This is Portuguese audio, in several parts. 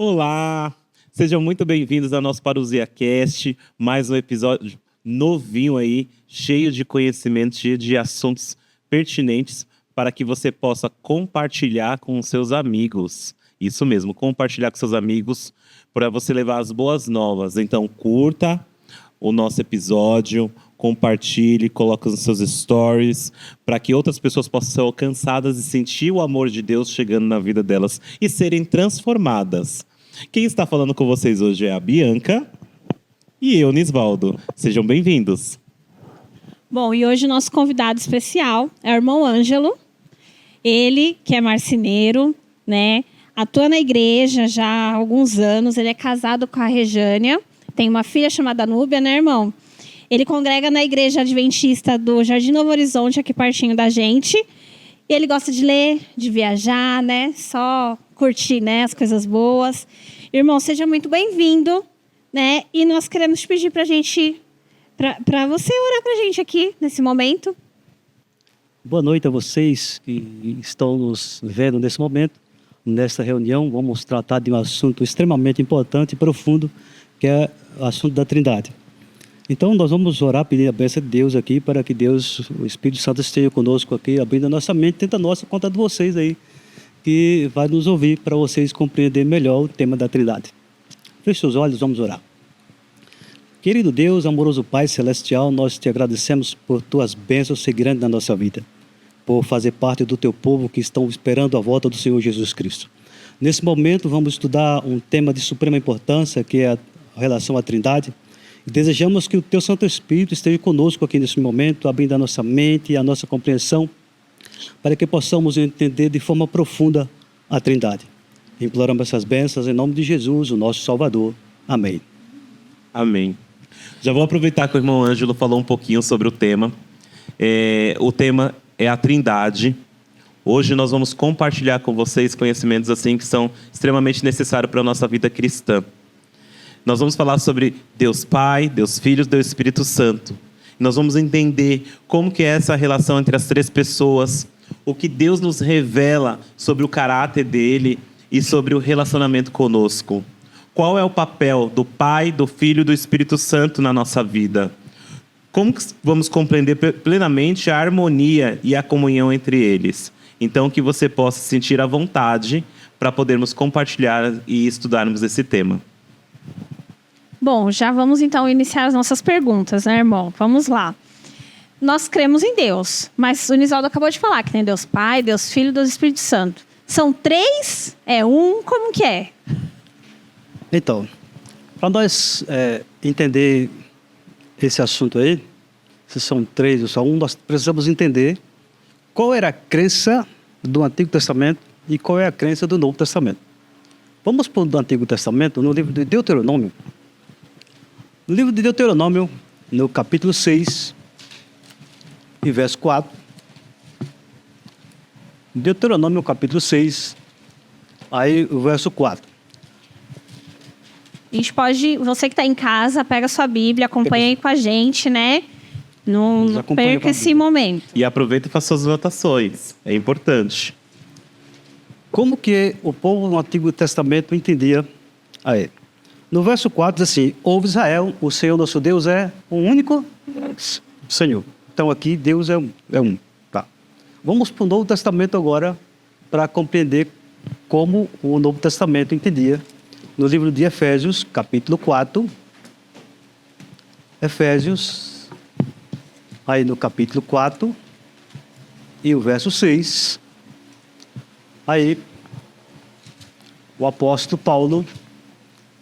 Olá, sejam muito bem-vindos ao nosso ParousiaCast, mais um episódio novinho aí, cheio de conhecimento, cheio de assuntos pertinentes para que você possa compartilhar com os seus amigos. Isso mesmo, compartilhar com seus amigos para você levar as boas novas. Então, curta o nosso episódio, compartilhe, coloque nos seus stories, para que outras pessoas possam ser alcançadas e sentir o amor de Deus chegando na vida delas e serem transformadas. Quem está falando com vocês hoje é a Bianca e eu, Nisvaldo. Sejam bem-vindos. Bom, e hoje o nosso convidado especial é o irmão Ângelo. Ele, que é marceneiro, né? Atua na igreja já há alguns anos. Ele é casado com a Rejânia. Tem uma filha chamada Núbia, né, irmão? Ele congrega na igreja adventista do Jardim Novo Horizonte, aqui pertinho da gente. E ele gosta de ler, de viajar, né? Só curtir, né, as coisas boas. Irmão, seja muito bem-vindo, né? E nós queremos te pedir para você orar para a gente aqui, nesse momento. Boa noite a vocês que estão nos vendo nesse momento. Nesta reunião, vamos tratar de um assunto extremamente importante e profundo, que é o assunto da Trindade. Então, nós vamos orar, pedir a bênção de Deus aqui, para que Deus, o Espírito Santo, esteja conosco aqui, abrindo a nossa mente, tanto a nossa quanto a de vocês aí, que vai nos ouvir para vocês compreenderem melhor o tema da Trindade. Feche seus olhos, vamos orar. Querido Deus, amoroso Pai Celestial, nós te agradecemos por tuas bênçãos ser grandes na nossa vida, por fazer parte do teu povo que estão esperando a volta do Senhor Jesus Cristo. Nesse momento, vamos estudar um tema de suprema importância, que é a relação à Trindade. E desejamos que o teu Santo Espírito esteja conosco aqui nesse momento, abrindo a nossa mente e a nossa compreensão, para que possamos entender de forma profunda a Trindade. Imploramos essas bênçãos em nome de Jesus, o nosso Salvador. Amém. Amém. Já vou aproveitar que o irmão Ângelo falou um pouquinho sobre o tema. O tema é a Trindade. Hoje nós vamos compartilhar com vocês conhecimentos assim que são extremamente necessários para a nossa vida cristã. Nós vamos falar sobre Deus Pai, Deus Filho, Deus Espírito Santo. Nós vamos entender como que é essa relação entre as três pessoas, o que Deus nos revela sobre o caráter dele e sobre o relacionamento conosco. Qual é o papel do Pai, do Filho e do Espírito Santo na nossa vida? Como que vamos compreender plenamente a harmonia e a comunhão entre eles? Então, que você possa sentir a vontade para podermos compartilhar e estudarmos esse tema. Bom, já vamos então iniciar as nossas perguntas, né, irmão? Vamos lá. Nós cremos em Deus, mas o Nisaldo acabou de falar que tem Deus Pai, Deus Filho e Deus Espírito Santo. São três? É um? Como que é? Então, para nós entender esse assunto aí, se são três ou só um, nós precisamos entender qual era a crença do Antigo Testamento e qual é a crença do Novo Testamento. Vamos para o Antigo Testamento, no livro de Deuteronômio. No livro de Deuteronômio, no capítulo 6, e verso 4. Deuteronômio, capítulo 6, aí o verso 4. A gente pode, você que está em casa, pega a sua Bíblia, acompanha aí com a gente, né? Não perca esse momento. E aproveita e faça suas votações. É importante. Como que o povo no Antigo Testamento entendia a ele? No verso 4 diz assim: ouve Israel, o Senhor nosso Deus é o único Senhor. Então aqui Deus é um. Tá. Vamos para o Novo Testamento agora para compreender como o Novo Testamento entendia. No livro de Efésios, capítulo 4. Efésios, aí no capítulo 4 e o verso 6. Aí o apóstolo Paulo,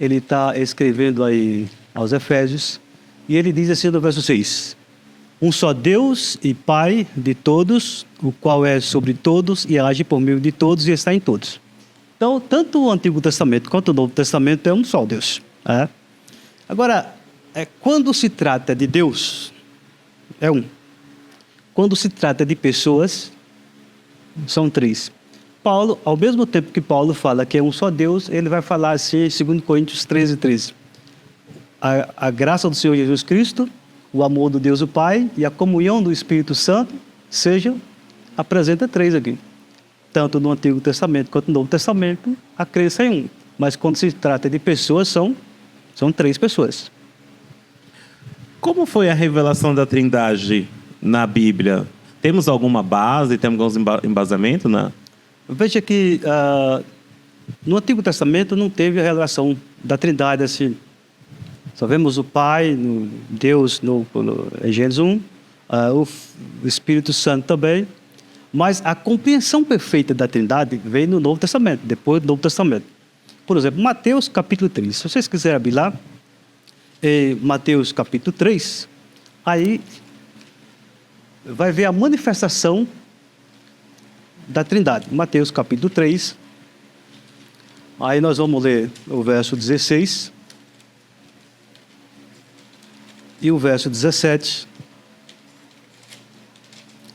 ele está escrevendo aí aos Efésios, e ele diz assim no verso 6: um só Deus e Pai de todos, o qual é sobre todos e age por meio de todos e está em todos. Então, tanto o Antigo Testamento quanto o Novo Testamento é um só Deus. Agora, quando se trata de Deus, é um. Quando se trata de pessoas, são três. Paulo, ao mesmo tempo que Paulo fala que é um só Deus, ele vai falar assim em 2 Coríntios 13:13. A graça do Senhor Jesus Cristo, o amor do Deus o Pai e a comunhão do Espírito Santo apresenta três aqui. Tanto no Antigo Testamento quanto no Novo Testamento, a crença é em um. Mas quando se trata de pessoas, são 3 pessoas. Como foi a revelação da Trindade na Bíblia? Temos alguma base? Temos algum embasamento? Veja que no Antigo Testamento não teve a revelação da Trindade assim. Só vemos o Pai, Deus em Gênesis 1, o Espírito Santo também. Mas a compreensão perfeita da Trindade veio no Novo Testamento, depois do Novo Testamento. Por exemplo, Mateus capítulo 3. Se vocês quiserem abrir lá, em Mateus capítulo 3, aí vai ver a manifestação da Trindade. Mateus capítulo 3. Aí nós vamos ler o verso 16 e o verso 17.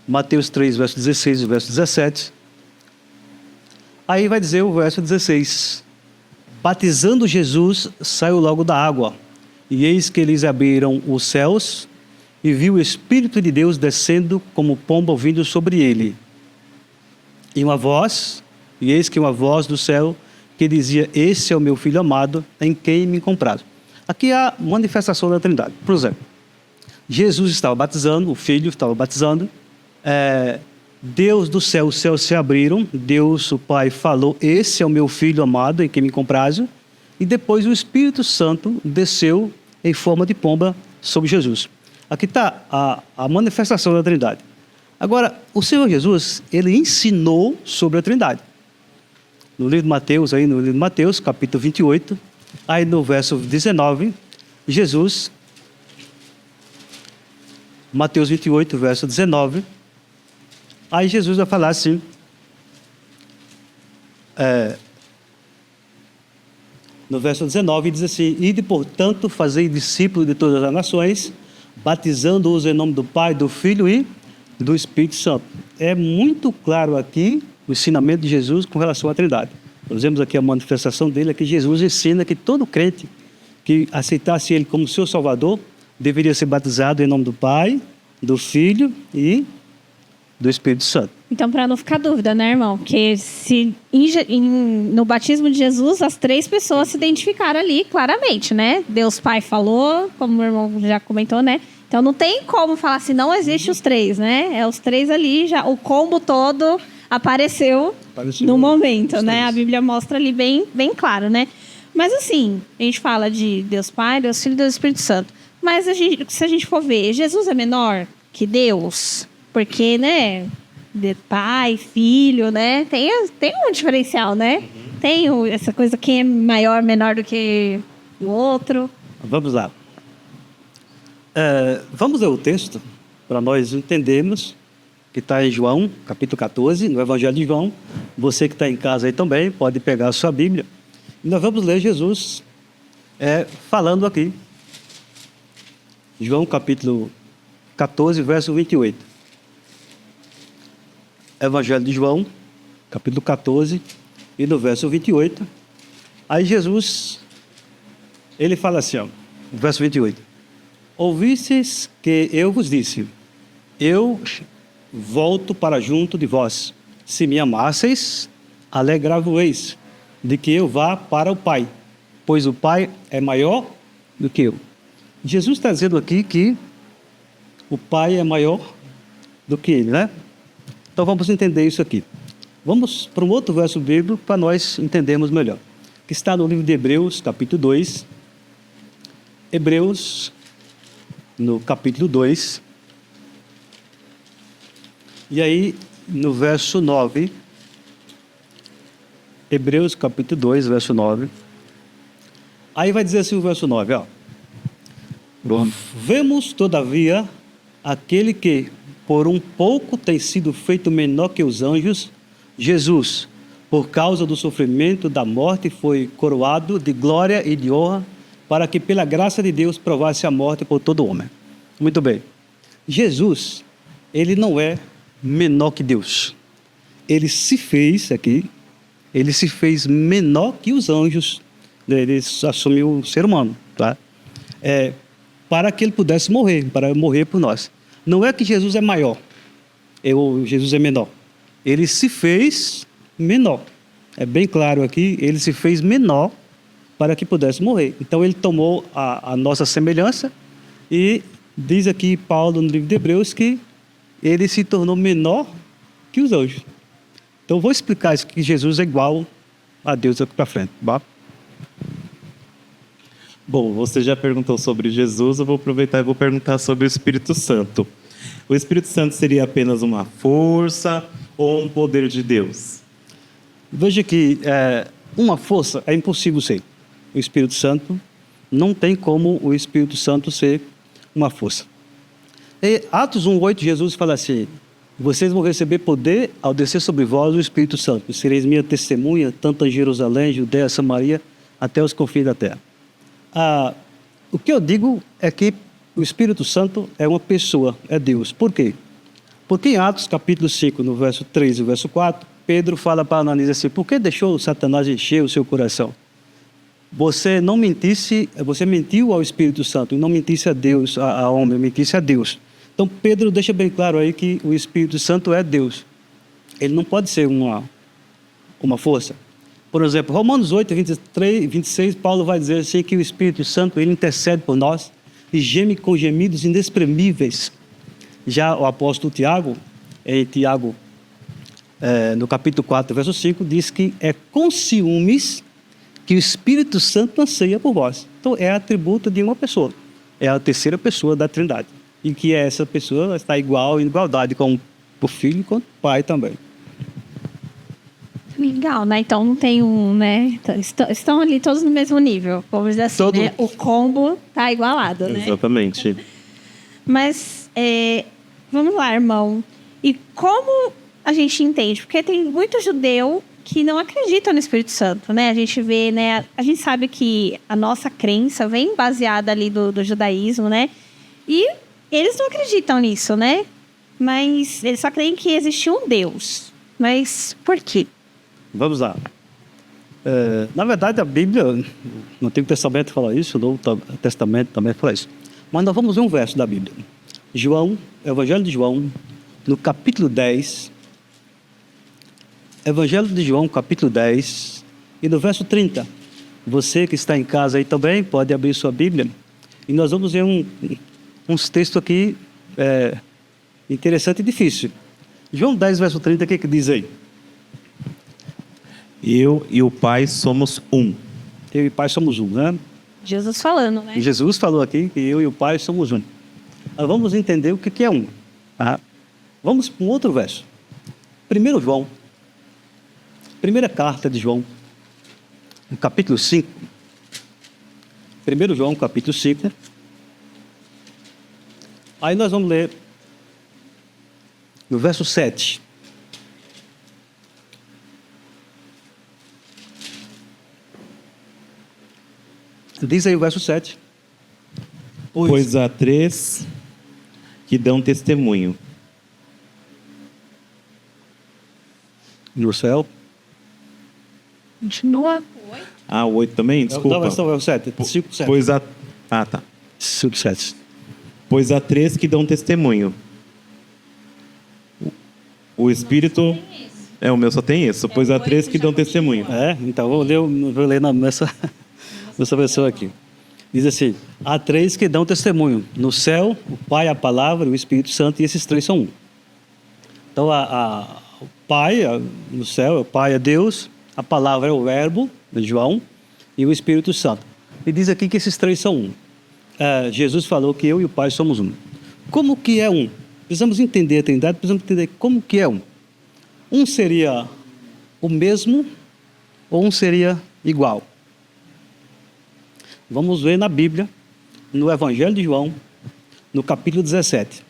Mateus 3, verso 16 e verso 17. Aí vai dizer o verso 16: batizando Jesus, saiu logo da água, e eis que lhes abriram os céus, e viu o Espírito de Deus descendo como pomba vindo sobre ele. E eis que uma voz do céu que dizia: esse é o meu Filho amado, em quem me comprazo. Aqui é a manifestação da Trindade. Por exemplo, Jesus estava batizando, o Filho estava batizando, Deus do céu, os céus se abriram, Deus, o Pai, falou: esse é o meu Filho amado, em quem me comprazo, e depois o Espírito Santo desceu em forma de pomba sobre Jesus. Aqui está a manifestação da Trindade. Agora, o Senhor Jesus, ele ensinou sobre a Trindade. No livro de Mateus, capítulo 28, aí no verso 19, Jesus, Mateus 28, verso 19, aí Jesus vai falar assim, no verso 19, diz assim: ide, portanto, fazei discípulos de todas as nações, batizando-os em nome do Pai, do Filho e do Espírito Santo. É muito claro aqui o ensinamento de Jesus com relação à Trindade. Nós vemos aqui a manifestação dele, é que Jesus ensina que todo crente que aceitasse ele como seu Salvador deveria ser batizado em nome do Pai, do Filho e do Espírito Santo. Então, para não ficar dúvida, né, irmão? Que no batismo de Jesus, as 3 pessoas se identificaram ali claramente, né? Deus Pai falou, como o irmão já comentou, né? Então, não tem como falar assim, não existe os 3, né? É os 3 ali, já o combo todo apareceu no momento, né? A Bíblia mostra ali bem, bem claro, né? Mas assim, a gente fala de Deus Pai, Deus Filho e Deus Espírito Santo. Mas se a gente for ver, Jesus é menor que Deus? Porque, né? De Pai, Filho, né? Tem um diferencial, né? Tem essa coisa, quem é maior, menor do que o outro. Vamos lá. Vamos ler o texto para nós entendermos, que está em João, capítulo 14, no Evangelho de João. Você que está em casa aí também pode pegar a sua Bíblia. E nós vamos ler Jesus falando aqui. João, capítulo 14, verso 28. Evangelho de João, capítulo 14, e no verso 28. Aí Jesus, ele fala assim, verso 28. Ouvistes que eu vos disse: eu volto para junto de vós. Se me amasseis, alegrar-vos-eis de que eu vá para o Pai, pois o Pai é maior do que eu. Jesus está dizendo aqui que o Pai é maior do que ele, né? Então vamos entender isso aqui. Vamos para um outro verso bíblico para nós entendermos melhor, que está no livro de Hebreus, capítulo 2. Hebreus, no capítulo 2. E aí, no verso 9, Hebreus capítulo 2, verso 9. Aí vai dizer assim o verso 9, ó. Vemos, todavia, aquele que, por um pouco, tem sido feito menor que os anjos, Jesus, por causa do sofrimento da morte, foi coroado de glória e de honra, para que, pela graça de Deus, provasse a morte por todo homem. Muito bem. Jesus, ele não é menor que Deus. Ele se fez menor que os anjos. Ele assumiu o ser humano, tá? Para que ele pudesse morrer, para morrer por nós. Não é que Jesus é maior, ou Jesus é menor. Ele se fez menor. é bem claro aqui, ele se fez menor para que pudesse morrer. Então ele tomou a nossa semelhança e diz aqui Paulo no livro de Hebreus que ele se tornou menor que os anjos. Então vou explicar isso, que Jesus é igual a Deus aqui para frente. Tá? Bom, você já perguntou sobre Jesus, eu vou aproveitar e vou perguntar sobre o Espírito Santo. O Espírito Santo seria apenas uma força ou um poder de Deus? Veja que uma força é impossível ser. O Espírito Santo não tem como o Espírito Santo ser uma força. Em Atos 1:8, Jesus fala assim: vocês vão receber poder ao descer sobre vós o Espírito Santo. Sereis minha testemunha, tanto em Jerusalém, Judeia, Samaria, até os confins da terra. O que eu digo é que o Espírito Santo é uma pessoa, é Deus. Por quê? Porque em Atos capítulo 5, no verso 3 e verso 4, Pedro fala para Ananias assim: por que deixou Satanás encher o seu coração? Você não mentisse, você mentiu ao Espírito Santo e não mentisse a Deus, a homem, mentisse a Deus. Então Pedro deixa bem claro aí que o Espírito Santo é Deus. Ele não pode ser uma força. Por exemplo, Romanos 8, 23, 26, Paulo vai dizer assim que o Espírito Santo ele intercede por nós e geme com gemidos inexprimíveis. Já o apóstolo Tiago, em Tiago, no capítulo 4, verso 5, diz que é com ciúmes que o Espírito Santo anseia por vós. Então é atributo de uma pessoa. É a terceira pessoa da Trindade. E que essa pessoa está em igualdade com o Filho e com o Pai também. Legal, né? Então não tem né? Estão ali todos no mesmo nível. Vamos dizer assim, né? O combo tá igualado, né? Exatamente. Mas, vamos lá, irmão. E como a gente entende? Porque tem muito judeu que não acredita no Espírito Santo, né? A gente vê, né? A gente sabe que a nossa crença vem baseada ali do judaísmo, né? E eles não acreditam nisso, né? Mas eles só creem que existe um Deus. Mas por quê? Vamos lá. Na verdade, a Bíblia, no Antigo Testamento fala isso, no Novo Testamento também fala isso. Mas nós vamos ver um verso da Bíblia. João, Evangelho de João, no capítulo 10. Evangelho de João, capítulo 10, e no verso 30. Você que está em casa aí também, pode abrir sua Bíblia. E nós vamos ver uns textos aqui interessante e difícil. João 10, verso 30, o que diz aí? Eu e o Pai somos um. Eu e o Pai somos um, né? Jesus falando, né? E Jesus falou aqui que eu e o Pai somos um. Nós vamos entender o que é um. Vamos para um outro verso. 1 João. Primeira carta de João, no capítulo 5. 1 João, capítulo 5. Aí nós vamos ler no verso 7. Diz aí o verso 7. Pois há três que dão testemunho. No céu. Continua. 8 também? Desculpa. Não, é só o 7. 5, 7. Pois há... tá. 5, 7. Pois há três que dão testemunho. O Espírito... o meu só tem isso. Pois há três que dão testemunho. Então vou ler nessa versão aqui. Diz assim: há três que dão testemunho. No céu, o Pai, a Palavra e o Espírito Santo, e esses três são um. Então, o Pai, no céu, o Pai é Deus, a Palavra é o Verbo, de João, e o Espírito Santo. E diz aqui que esses três são um. Jesus falou que eu e o Pai somos um. Como que é um? Precisamos entender a Trindade, precisamos entender como que é um. Um seria o mesmo ou um seria igual? Vamos ver na Bíblia, no Evangelho de João, no capítulo 17.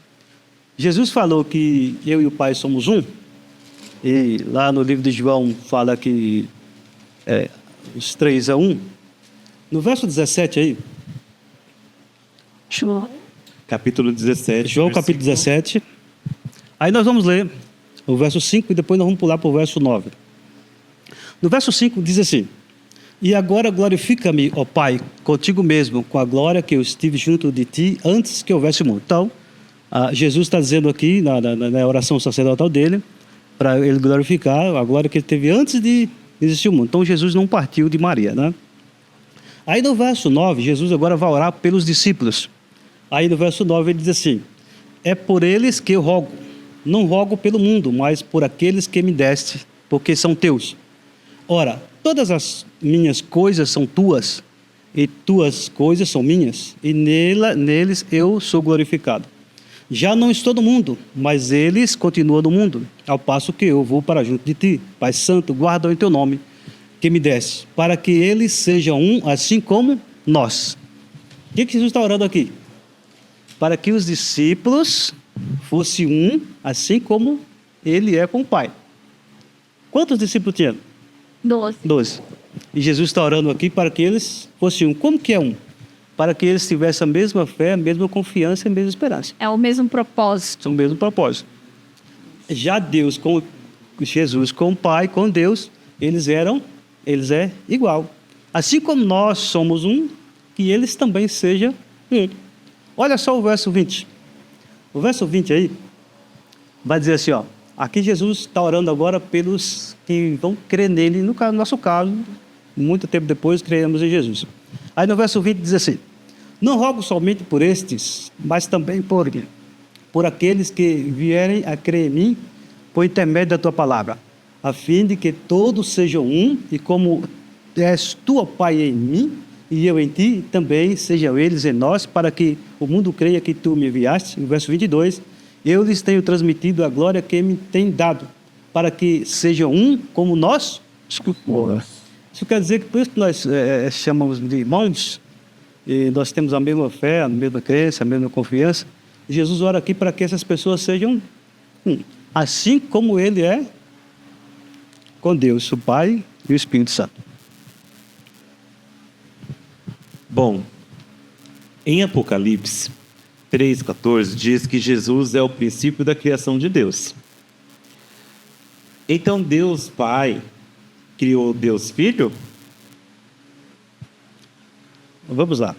Jesus falou que eu e o Pai somos um. E lá no livro de João fala que os três é um. No verso 17 aí. João. Capítulo 17. João capítulo 17. Aí nós vamos ler o verso 5 e depois nós vamos pular para o verso 9. No verso 5 diz assim: e agora glorifica-me, ó Pai, contigo mesmo, com a glória que eu estive junto de ti antes que houvesse mundo. Então, Jesus está dizendo aqui, na oração sacerdotal dele, para ele glorificar a glória que ele teve antes de existiu o mundo. Então Jesus não partiu de Maria, né? Aí no verso 9, Jesus agora vai orar pelos discípulos. Aí no verso 9 ele diz assim: é por eles que eu rogo, não rogo pelo mundo, mas por aqueles que me deste, porque são teus. Ora, todas as minhas coisas são tuas, e tuas coisas são minhas, e neles eu sou glorificado. Já não estou no mundo, mas eles continuam no mundo, ao passo que eu vou para junto de ti. Pai Santo, guarda em teu nome, que me deste, para que eles sejam um, assim como nós. O que Jesus está orando aqui? Para que os discípulos fossem um, assim como ele é com o Pai. Quantos discípulos tinha? 12. 12. E Jesus está orando aqui para que eles fossem um. Como que é um? Para que eles tivessem a mesma fé, a mesma confiança e a mesma esperança. É o mesmo propósito. São o mesmo propósito. Já Deus com Jesus, com o Pai, com Deus, eles é igual. Assim como nós somos um, que eles também sejam um. Olha só o verso 20. O verso 20 aí vai dizer assim, ó. Aqui Jesus está orando agora pelos que vão crer nele. No nosso caso, muito tempo depois, cremos em Jesus. Aí no verso 20 diz assim: não rogo somente por estes, mas também por aqueles que vierem a crer em mim por intermédio da tua palavra, a fim de que todos sejam um, e como és tu, ó Pai, em mim, e eu em ti, também sejam eles em nós, para que o mundo creia que tu me enviaste. No verso 22, eu lhes tenho transmitido a glória que me tem dado, para que sejam um como nós. Isso quer dizer que por isso que nós chamamos de irmãos, e nós temos a mesma fé, a mesma crença, a mesma confiança. Jesus ora aqui para que essas pessoas sejam um, assim como ele é com Deus, o Pai e o Espírito Santo. Bom, em Apocalipse 3,14 diz que Jesus é o princípio da criação de Deus. Então Deus Pai criou Deus Filho? Vamos lá.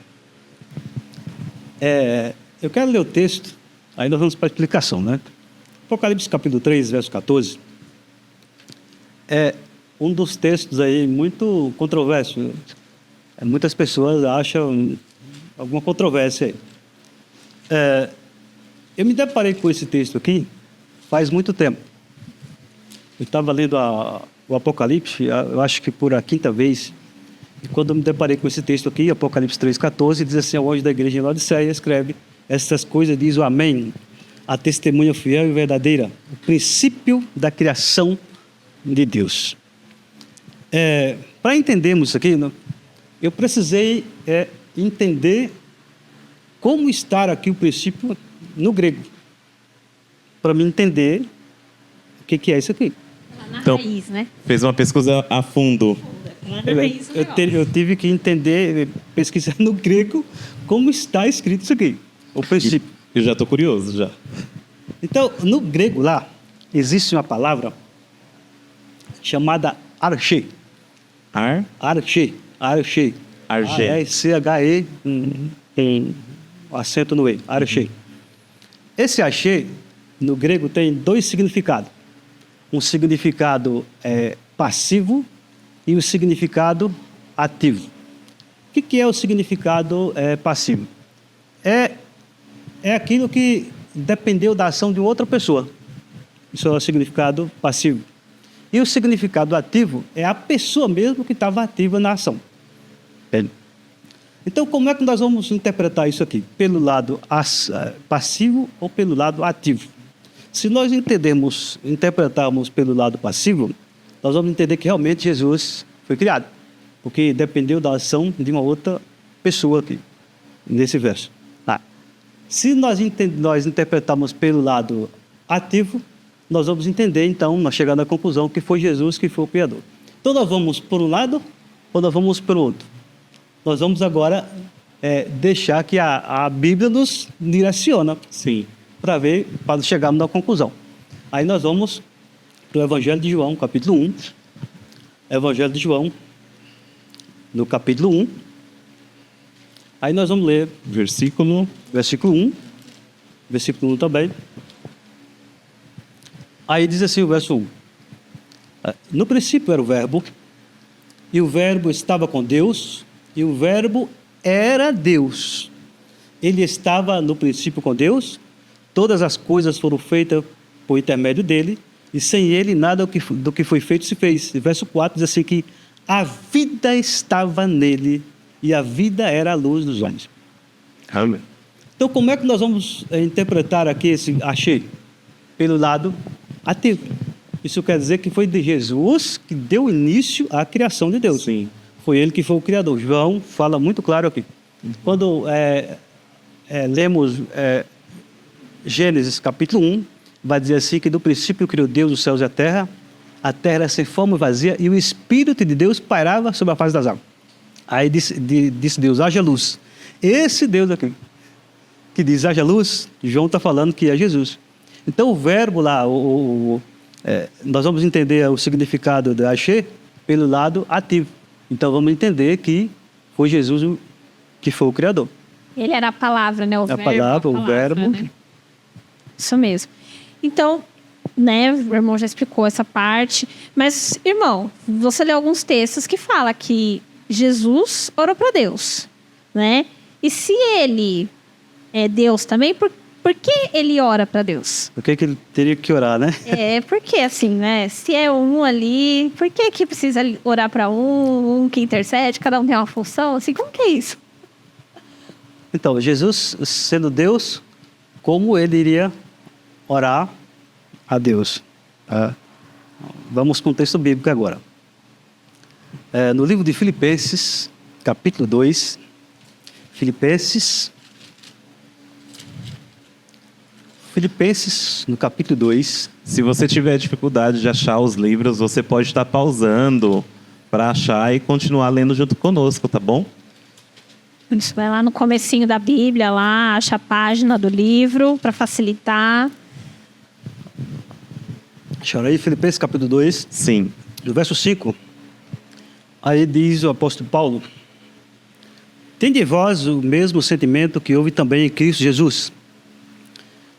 Eu quero ler o texto, aí nós vamos para a explicação, né? Apocalipse capítulo 3, verso 14. É um dos textos aí muito controverso, né? Muitas pessoas acham alguma controvérsia aí. Eu me deparei com esse texto aqui faz muito tempo. Eu estava lendo o Apocalipse, eu acho que por a quinta vez, e quando eu me deparei com esse texto aqui, Apocalipse 3,14, diz assim: ao anjo da igreja em Laodiceia, escreve: estas coisas diz o Amém, a testemunha fiel e verdadeira, o princípio da criação de Deus. Para entendermos isso aqui, eu precisei entender como está aqui o princípio no grego, para me entender o que é isso aqui. Na Então, raiz, né? Fez uma pesquisa a fundo. Eu tive que entender, pesquisar no grego, como está escrito isso aqui, o princípio. Eu já estou curioso, já. Então, no grego lá, existe uma palavra chamada arche. Arche. Arche. A-R-C-H-E, tem acento no E, arche. Esse arche, no grego, tem dois significados. Um significado passivo e o significado ativo. O que é o significado passivo? É aquilo que dependeu da ação de outra pessoa. Isso é o significado passivo. E o significado ativo é a pessoa mesmo que estava ativa na ação. Então, como é que nós vamos interpretar isso aqui? Pelo lado passivo ou pelo lado ativo? Se nós interpretarmos pelo lado passivo, nós vamos entender que realmente Jesus foi criado, porque dependeu da ação de uma outra pessoa aqui, nesse verso. Se nós interpretarmos pelo lado ativo, nós vamos entender, então, nós chegamos à conclusão que foi Jesus que foi o Criador. Então, nós vamos por um lado ou nós vamos pelo outro? Nós vamos agora deixar que a Bíblia nos direciona. Sim. Para chegarmos à conclusão. Aí nós vamos para o Evangelho de João, capítulo 1. Evangelho de João, no capítulo 1. Aí nós vamos ler Versículo 1, versículo 1 também. Aí diz assim o verso 1. No princípio era o verbo, e o Verbo estava com Deus, e o Verbo era Deus. Ele estava no princípio com Deus, todas as coisas foram feitas por intermédio dele, e sem ele nada do que foi feito se fez. E verso 4 diz assim que a vida estava nele, e a vida era a luz dos homens. Amém. Então, como é que nós vamos interpretar aqui esse achei? Pelo lado ativo. Isso quer dizer que foi de Jesus que deu início à criação de Deus. Sim. Foi ele que foi o Criador. João fala muito claro aqui. Quando lemos Gênesis capítulo 1, vai dizer assim que do princípio criou Deus os céus e a terra era sem forma e vazia, e o Espírito de Deus pairava sobre a face das águas. Aí disse Deus, haja luz. Esse Deus aqui, que diz haja luz, João está falando que é Jesus. Então o verbo lá, nós vamos entender o significado de achei pelo lado ativo. Então vamos entender que foi Jesus que foi o Criador. Ele era a palavra, né? O verbo. Né? Isso mesmo. Então, né, o irmão já explicou essa parte. Mas, irmão, você leu alguns textos que fala que Jesus orou para Deus, né? E se ele é Deus também, por que ele ora para Deus? Por que ele teria que orar, né? Porque assim, né? Se é um ali, por que precisa orar para um que intercede, cada um tem uma função? Assim, como que é isso? Então, Jesus, sendo Deus, como ele iria orar a Deus? Vamos com o texto bíblico agora. No livro de Filipenses, capítulo 2, Filipenses, no capítulo 2. Se você tiver dificuldade de achar os livros, você pode estar pausando para achar e continuar lendo junto conosco, tá bom? Isso, vai lá no comecinho da Bíblia, lá, acha a página do livro para facilitar. Chora aí, Filipenses capítulo 2. Sim. Do verso 5. Aí diz o apóstolo Paulo: tende em vós o mesmo sentimento que houve também em Cristo Jesus.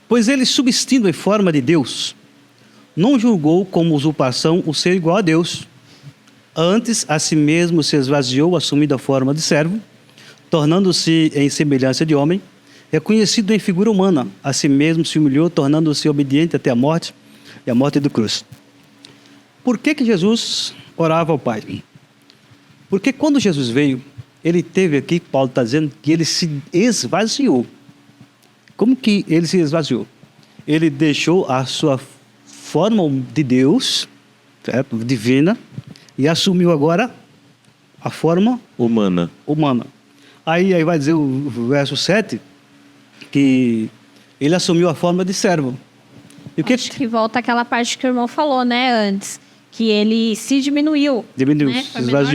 Pois ele, subsistindo em forma de Deus, não julgou como usurpação o ser igual a Deus. Antes, a si mesmo se esvaziou, assumindo a forma de servo, tornando-se em semelhança de homem, reconhecido em figura humana, a si mesmo se humilhou, tornando-se obediente até a morte, e a morte do cruz. Por que Jesus orava ao Pai? Porque quando Jesus veio, ele teve aqui, Paulo está dizendo, que ele se esvaziou. Como que ele se esvaziou? Ele deixou a sua forma de Deus, certo? Divina, e assumiu agora a forma humana. Aí vai dizer o verso 7, que ele assumiu a forma de servo. E Acho que volta àquela parte que o irmão falou, né, antes. Que ele se diminuiu. Né? Foi menor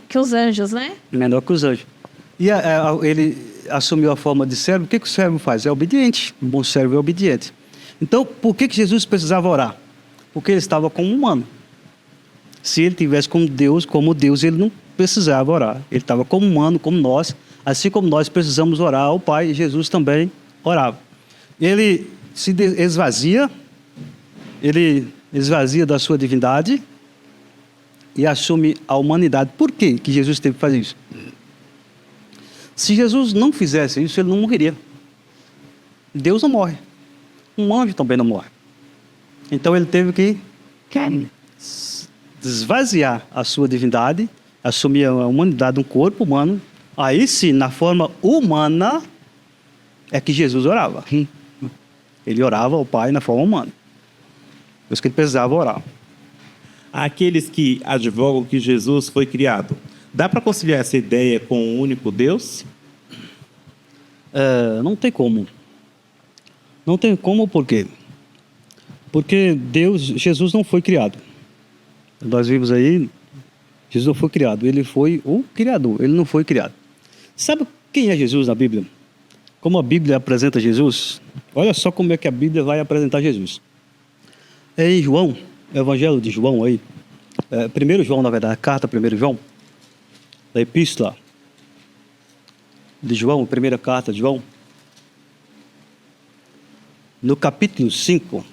que os anjos, né? Menor que os anjos. E ele assumiu a forma de servo. O que o servo faz? É obediente. Um bom servo é obediente. Então, por que Jesus precisava orar? Porque ele estava como humano. Se ele tivesse como Deus, ele não precisava orar. Ele estava como humano, como nós. Assim como nós precisamos orar ao Pai, Jesus também orava. Ele se esvazia, da sua divindade e assume a humanidade. Por que Jesus teve que fazer isso? Se Jesus não fizesse isso, ele não morreria. Deus não morre. Um anjo também não morre. Então ele teve que esvaziar a sua divindade, assumir a humanidade, um corpo humano. Aí sim, na forma humana, é que Jesus orava. Ele orava ao Pai na forma humana. Por isso que ele precisava orar. Aqueles que advogam que Jesus foi criado, dá para conciliar essa ideia com o único Deus? Não tem como. Não tem como, por quê? Porque Jesus não foi criado. Nós vimos aí, Jesus não foi criado, ele foi o Criador, ele não foi criado. Sabe quem é Jesus na Bíblia? Como a Bíblia apresenta Jesus? Olha só como é que a Bíblia vai apresentar Jesus. Em João, Evangelho de João aí, 1 João, na verdade, a carta 1 João, a epístola de João, primeira carta de João, no capítulo 5,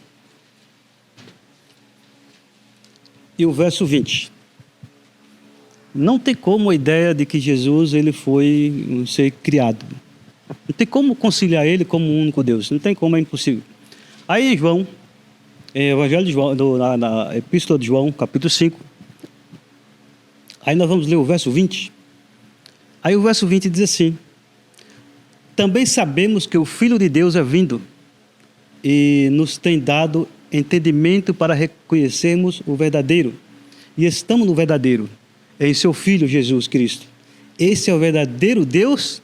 e o verso 20. não tem como a ideia de que Jesus ele foi um ser criado. Não tem como conciliar ele como um único Deus. Não tem como, é impossível. Aí em João, Evangelho de João, na Epístola de João, capítulo 5, aí nós vamos ler o verso 20. Aí o verso 20 diz assim: também sabemos que o Filho de Deus é vindo e nos tem dado entendimento para reconhecermos o verdadeiro. E estamos no verdadeiro, em seu Filho Jesus Cristo. Esse é o verdadeiro Deus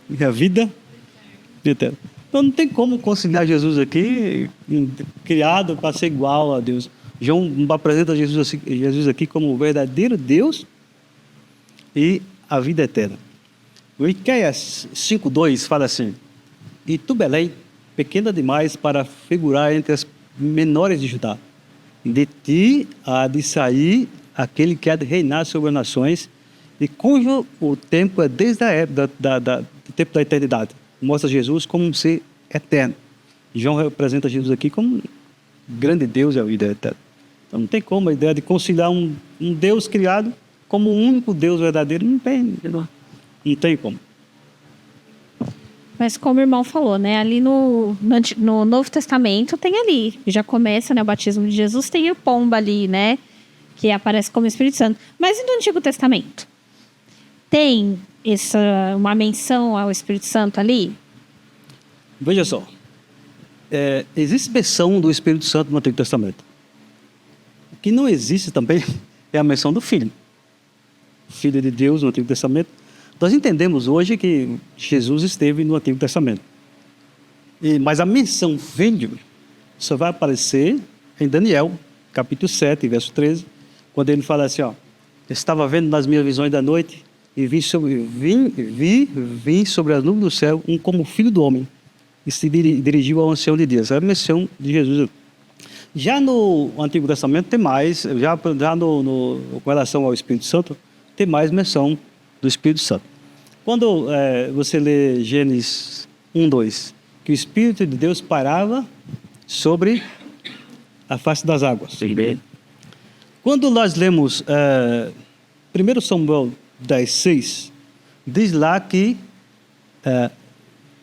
e a vida eterna. Então não tem como conciliar Jesus aqui, criado para ser igual a Deus. João apresenta Jesus aqui como o verdadeiro Deus e a vida eterna. O Miqueias 5:2 fala assim: e tu, Belém, pequena demais para figurar entre as menores de Judá, de ti há de sair aquele que há de reinar sobre as nações, e cujo o tempo é desde a época do tempo da eternidade. Mostra Jesus como um ser eterno. João representa Jesus aqui como um grande Deus e a vida eterna. Então não tem como a ideia de conciliar um Deus criado como o único Deus verdadeiro. Não tem como. Mas como o irmão falou, né? Ali no Novo Testamento tem ali, já começa, né, o batismo de Jesus, tem a pomba ali, né? Que aparece como Espírito Santo. Mas e no Antigo Testamento? Tem uma menção ao Espírito Santo ali? Veja só. Existe menção do Espírito Santo no Antigo Testamento. O que não existe também é a menção do Filho. Filho de Deus no Antigo Testamento. Nós entendemos hoje que Jesus esteve no Antigo Testamento. Mas a menção Filho só vai aparecer em Daniel, capítulo 7, verso 13, quando ele fala assim, estava vendo nas minhas visões da noite e vi sobre as nuvens do céu um como filho do homem, e se dirigiu ao ancião de dias. É a menção de Jesus. Já no Antigo Testamento tem mais, já com relação ao Espírito Santo, tem mais menção do Espírito Santo. Quando você lê Gênesis 1:2, que o Espírito de Deus parava sobre a face das águas. Sim. Quando nós lemos 1 Samuel 10:6, diz lá que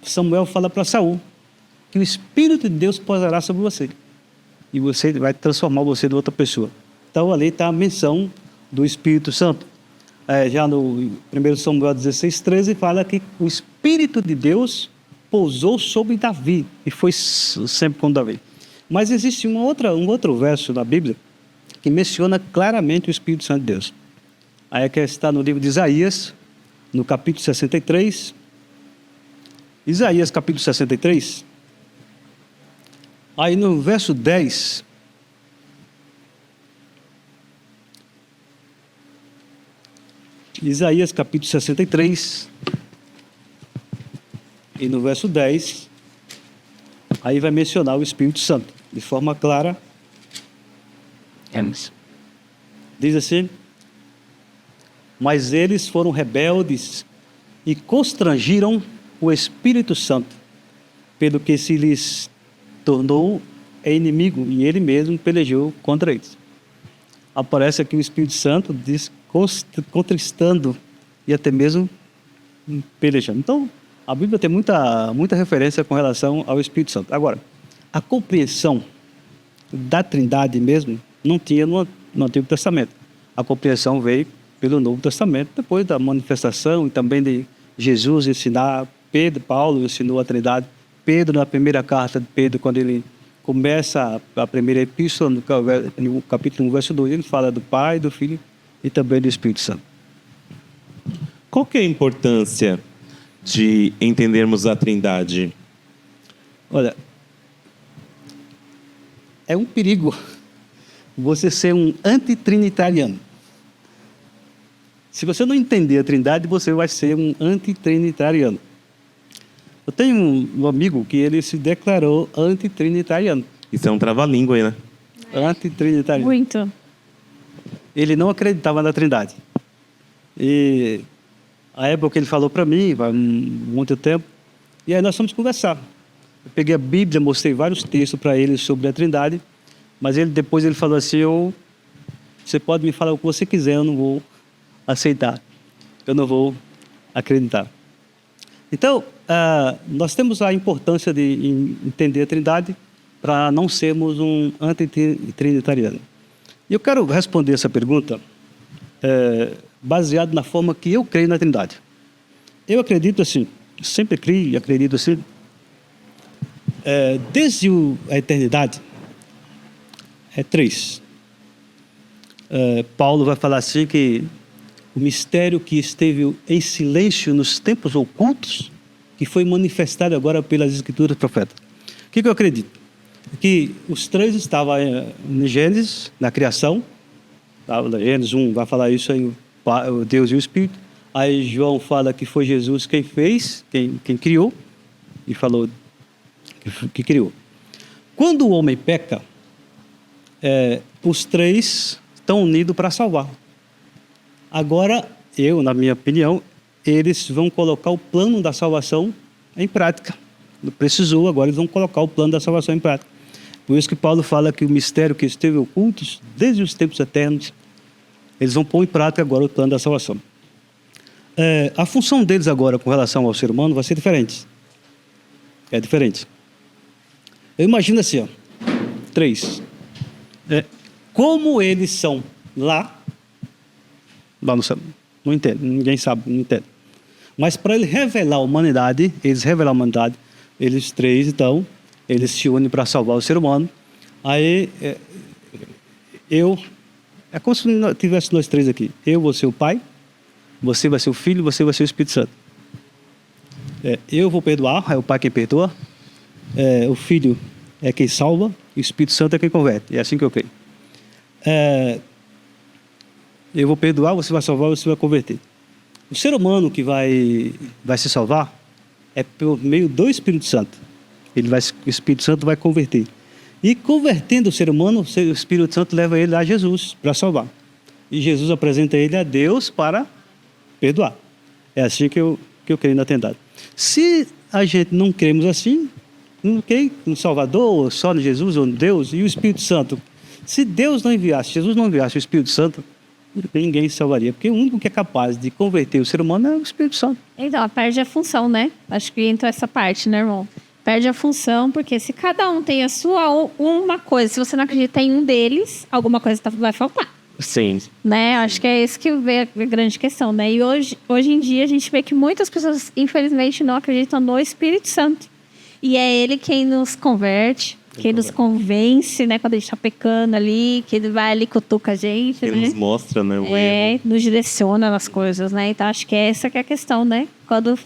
Samuel fala para Saul que o Espírito de Deus pousará sobre você e você vai transformar você em outra pessoa. Então ali está a menção do Espírito Santo. Já no 1 Samuel 16:13 fala que o Espírito de Deus pousou sobre Davi e foi sempre com Davi. Mas existe um outro verso na Bíblia que menciona claramente o Espírito Santo de Deus. Aí que está no livro de Isaías, no capítulo 63. Isaías capítulo 63. Aí no verso 10... Isaías capítulo 63, e no verso 10, aí vai mencionar o Espírito Santo, de forma clara. Diz assim: mas eles foram rebeldes e constrangiram o Espírito Santo, pelo que se lhes tornou inimigo, e ele mesmo pelejou contra eles. Aparece aqui o Espírito Santo, diz, contristando e até mesmo pelejando. Então, a Bíblia tem muita referência com relação ao Espírito Santo. Agora, a compreensão da Trindade mesmo não tinha no Antigo Testamento. A compreensão veio pelo Novo Testamento, depois da manifestação e também de Jesus ensinar. Paulo ensinou a Trindade. Pedro, na primeira carta de Pedro, quando ele começa a primeira epístola, no capítulo 1, verso 2, ele fala do Pai, do Filho e também do Espírito Santo. Qual que é a importância de entendermos a Trindade? Olha, é um perigo você ser um antitrinitariano. Se você não entender a Trindade, você vai ser um antitrinitariano. Eu tenho um amigo que ele se declarou antitrinitariano. Isso é um trava-língua aí, né? Antitrinitariano. Muito. Ele não acreditava na Trindade. E a época que ele falou para mim, há muito tempo, e aí nós fomos conversar. Eu peguei a Bíblia, mostrei vários textos para ele sobre a Trindade, mas depois ele falou assim: você pode me falar o que você quiser, eu não vou aceitar, eu não vou acreditar. Então, nós temos a importância de entender a Trindade para não sermos um antitrinitariano. E eu quero responder essa pergunta baseado na forma que eu creio na Trindade. Eu acredito assim, sempre criei e acredito assim, desde a eternidade, é três. Paulo vai falar assim que o mistério que esteve em silêncio nos tempos ocultos, que foi manifestado agora pelas Escrituras profetas. O que eu acredito? Que os três estavam em Gênesis, na criação. Gênesis 1 vai falar isso aí, o Deus e o Espírito. Aí João fala que foi Jesus quem fez, quem criou, e falou que criou. Quando o homem peca, os três estão unidos para salvar. Agora, na minha opinião, eles vão colocar o plano da salvação em prática. Precisou, agora eles vão colocar o plano da salvação em prática. Por isso que Paulo fala que o mistério que esteve oculto desde os tempos eternos, eles vão pôr em prática agora o plano da salvação. A função deles agora com relação ao ser humano vai ser diferente. É diferente. Eu imagino assim, ó, três. Como eles são lá no céu, não entendo, ninguém sabe, não entende. Mas para ele revelar a humanidade, eles três, então, eles se unem para salvar o ser humano. Aí, é como se tivesse nós três aqui. Eu vou ser o Pai, você vai ser o Filho, você vai ser o Espírito Santo. Eu vou perdoar, é o Pai quem perdoa, o Filho é quem salva, e o Espírito Santo é quem converte. É assim que eu creio. Eu vou perdoar, você vai salvar, você vai converter. O ser humano que vai se salvar é por meio do Espírito Santo. O Espírito Santo vai converter. E convertendo o ser humano, o Espírito Santo leva ele a Jesus para salvar. E Jesus apresenta ele a Deus para perdoar. É assim que eu creio na Trindade. Se a gente não cremos assim, não crê no Salvador, só no Jesus ou no Deus, e o Espírito Santo, se Deus não enviasse, Jesus não enviasse o Espírito Santo, ninguém se salvaria, porque o único que é capaz de converter o ser humano é o Espírito Santo. Então, perde a função, né? Acho que entra essa parte, né, irmão? Perde a função, porque se cada um tem a sua uma coisa, se você não acredita em um deles, alguma coisa vai faltar. Sim. Né? Acho que é isso que vê a grande questão, né? E hoje em dia a gente vê que muitas pessoas, infelizmente, não acreditam no Espírito Santo. E é ele quem nos converte, quem nos convence, né? Quando a gente está pecando ali, que ele vai ali e cutuca a gente, Ele né? nos mostra, né, o erro. Nos direciona nas coisas, né? Então acho que essa que é a questão, né? Quando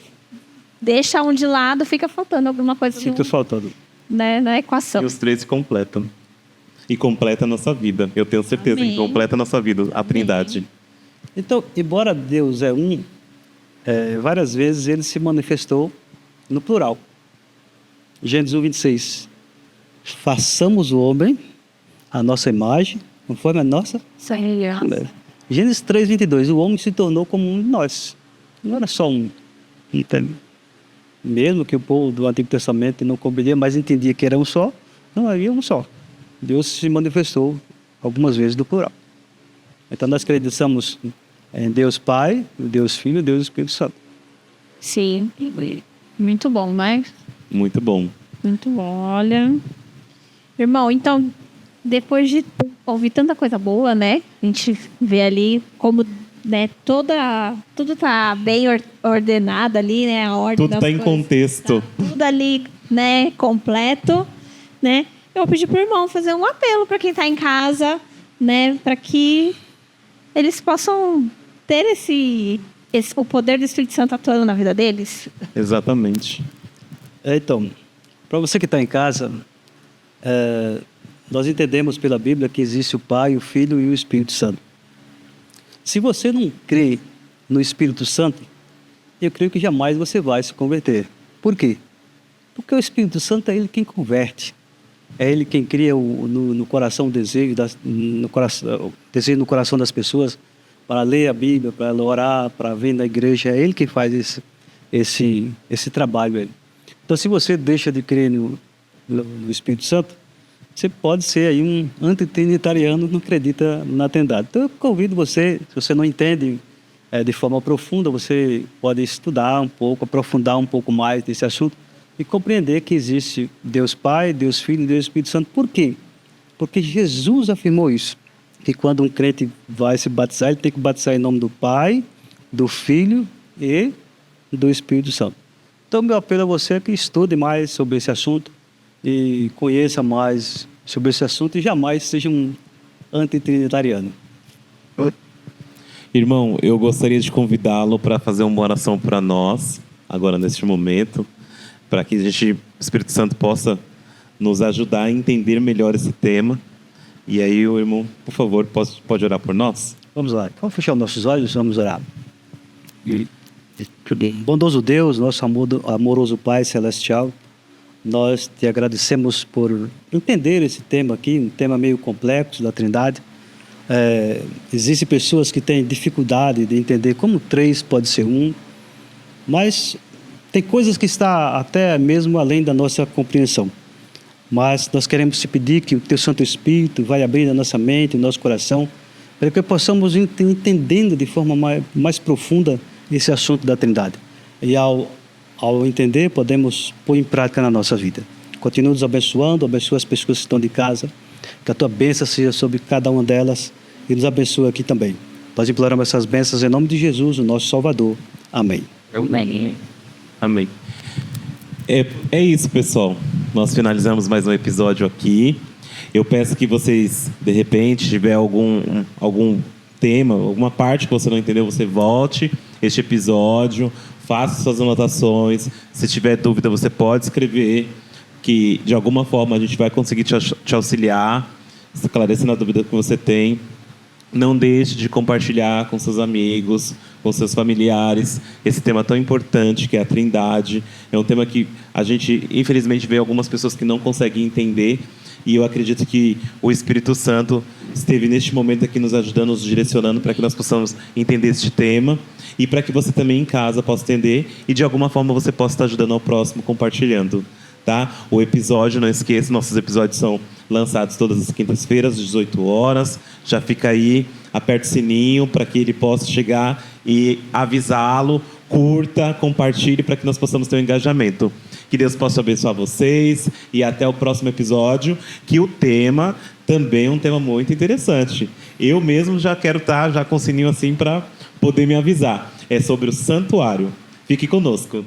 deixa um de lado, fica faltando alguma coisa. Fica faltando. Né? Na equação. E os três se completam. E completa a nossa vida. Eu tenho certeza Amém. que completa a nossa vida, a Trindade. Então, embora Deus é um, várias vezes ele se manifestou no plural. Gênesis 1:26. Façamos o homem a nossa imagem, conforme a nossa Semelhança. Gênesis 3:22. O homem se tornou como um de nós. Não era só um. Entende? Mesmo que o povo do Antigo Testamento não compreendia, mas entendia que era um só, não havia um só. Deus se manifestou algumas vezes no plural. Então nós acreditamos em Deus Pai, Deus Filho, Deus Espírito Santo. Sim. Muito bom, né? Muito bom. Muito bom. Olha, irmão, então, depois de ouvir tanta coisa boa, né? A gente vê ali como, né, tudo tá bem ordenado ali, né? A ordem Tudo das está em coisas. contexto. Tá tudo ali, né, completo, né? Eu vou pedir pro irmão fazer um apelo para quem está em casa, né, para que eles possam ter o poder do Espírito Santo atuando na vida deles. Exatamente. Então, para você que está em casa, nós entendemos pela Bíblia que existe o Pai, o Filho e o Espírito Santo. Se você não crê no Espírito Santo, eu creio que jamais você vai se converter. Por quê? Porque o Espírito Santo é ele quem converte. É ele quem cria no coração o desejo, desejo no coração das pessoas para ler a Bíblia, para orar, para vir na igreja. É ele que faz esse trabalho. Então, se você deixa de crer no Espírito Santo, você pode ser aí um antitrinitariano, não acredita na Trindade. Então, eu convido você, se você não entende de forma profunda, você pode estudar um pouco, aprofundar um pouco mais nesse assunto e compreender que existe Deus Pai, Deus Filho e Deus Espírito Santo. Por quê? Porque Jesus afirmou isso, que quando um crente vai se batizar, ele tem que batizar em nome do Pai, do Filho e do Espírito Santo. Então, meu apelo a você é que estude mais sobre esse assunto e conheça mais sobre esse assunto e jamais seja um antitrinitariano. Irmão, eu gostaria de convidá-lo para fazer uma oração para nós, agora neste momento, para que o Espírito Santo possa nos ajudar a entender melhor esse tema. E aí, o irmão, por favor, pode orar por nós? Vamos lá. Vamos fechar os nossos olhos, vamos orar. Bondoso Deus, nosso amoroso Pai Celestial, nós te agradecemos por entender esse tema aqui, um tema meio complexo da Trindade. Existem pessoas que têm dificuldade de entender como 3 pode ser 1, mas tem coisas que estão até mesmo além da nossa compreensão. Mas nós queremos te pedir que o Teu Santo Espírito vai abrindo a nossa mente, o nosso coração, para que possamos ir entendendo de forma mais profunda esse assunto da Trindade. E ao entender, podemos pôr em prática na nossa vida. Continua nos abençoando, abençoa as pessoas que estão de casa, que a Tua bênção seja sobre cada uma delas e nos abençoa aqui também. Nós imploramos essas bênçãos em nome de Jesus, o nosso Salvador. Amém. Amém. Amém. É isso, pessoal. Nós finalizamos mais um episódio aqui. Eu peço que vocês, de repente, tiver algum tema, alguma parte que você não entendeu, você volte este episódio, faça suas anotações. Se tiver dúvida, você pode escrever, que de alguma forma a gente vai conseguir te auxiliar, esclarecendo a dúvida que você tem. Não deixe de compartilhar com seus amigos, com seus familiares, esse tema tão importante que é a Trindade. É um tema que a gente, infelizmente, vê algumas pessoas que não conseguem entender, e eu acredito que o Espírito Santo esteve neste momento aqui nos ajudando, nos direcionando para que nós possamos entender este tema e para que você também em casa possa entender e de alguma forma você possa estar ajudando ao próximo compartilhando. Tá? O episódio, não esqueça, nossos episódios são lançados todas as quintas-feiras, às 18 horas. Já fica aí, aperte o sininho para que ele possa chegar e avisá-lo. Curta, compartilhe para que nós possamos ter um engajamento. Que Deus possa abençoar vocês e até o próximo episódio, que o tema também é um tema muito interessante. Eu mesmo já quero estar já com o sininho assim para poder me avisar. É sobre o santuário. Fique conosco.